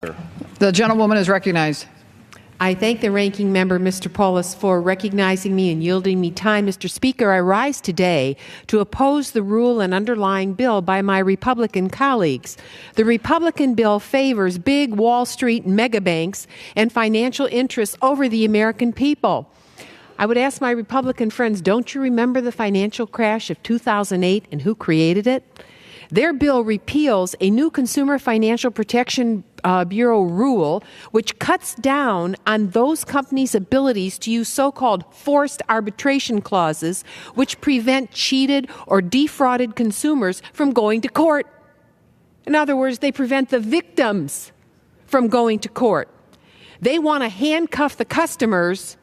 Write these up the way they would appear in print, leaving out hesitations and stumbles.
The gentlewoman is recognized. I thank the ranking member, Mr. Polis, for recognizing me and yielding me time. Mr. Speaker, I rise today to oppose the rule and underlying bill by my Republican colleagues. The Republican bill favors big Wall Street mega banks and financial interests over the American people. I would ask my Republican friends, don't you remember the financial crash of 2008 and who created it? Their bill repeals a new Consumer Financial Protection Bureau rule which cuts down on those companies' abilities to use so-called forced arbitration clauses which prevent cheated or defrauded consumers from going to court. In other words, they prevent the victims from going to court. They want to handcuff the customers,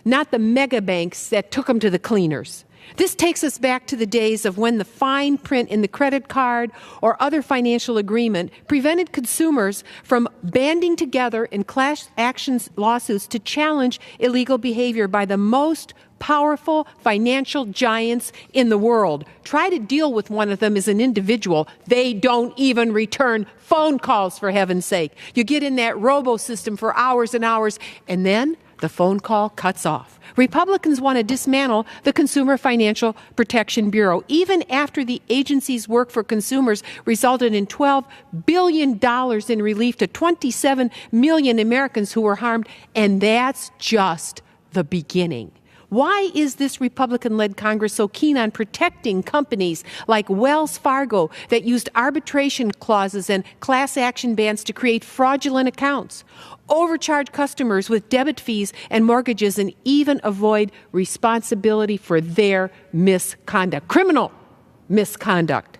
not the mega banks that took them to the cleaners. This takes us back to the days of when the fine print in the credit card or other financial agreement prevented consumers from banding together in class action lawsuits to challenge illegal behavior by the most powerful financial giants in the world. Try to deal with one of them as an individual. They don't even return phone calls, for heaven's sake. You get in that robo system for hours and hours, and then the phone call cuts off. Republicans want to dismantle the Consumer Financial Protection Bureau, even after the agency's work for consumers resulted in $12 billion in relief to 27 million Americans who were harmed, and that's just the beginning. Why is this Republican-led Congress so keen on protecting companies like Wells Fargo that used arbitration clauses and class action bans to create fraudulent accounts, overcharge customers with debit fees and mortgages, and even avoid responsibility for their misconduct, criminal misconduct?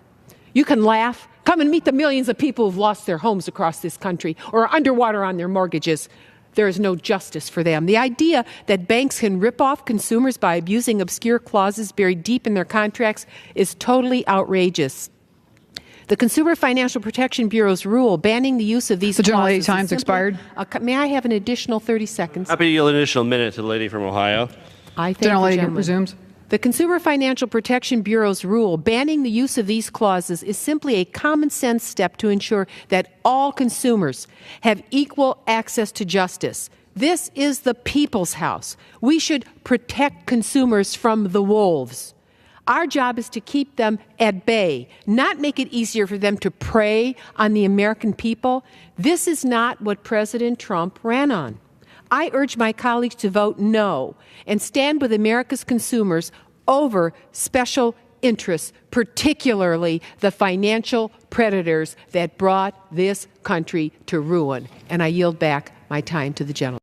You can laugh. Come and meet the millions of people who've lost their homes across this country or are underwater on their mortgages. There is no justice for them. The idea that banks can rip off consumers by abusing obscure clauses buried deep in their contracts is totally outrageous. The Consumer Financial Protection Bureau's rule banning the use of these clauses. General, time's expired. May I have an additional 30 seconds? Happy to yield an additional minute to the lady from Ohio. I thank General, the gentleman. resumes. The Consumer Financial Protection Bureau's rule banning the use of these clauses is simply a common-sense step to ensure that all consumers have equal access to justice. This is the people's house. We should protect consumers from the wolves. Our job is to keep them at bay, not make it easier for them to prey on the American people. This is not what President Trump ran on. I urge my colleagues to vote no and stand with America's consumers over special interests, particularly the financial predators that brought this country to ruin. And I yield back my time to the gentleman.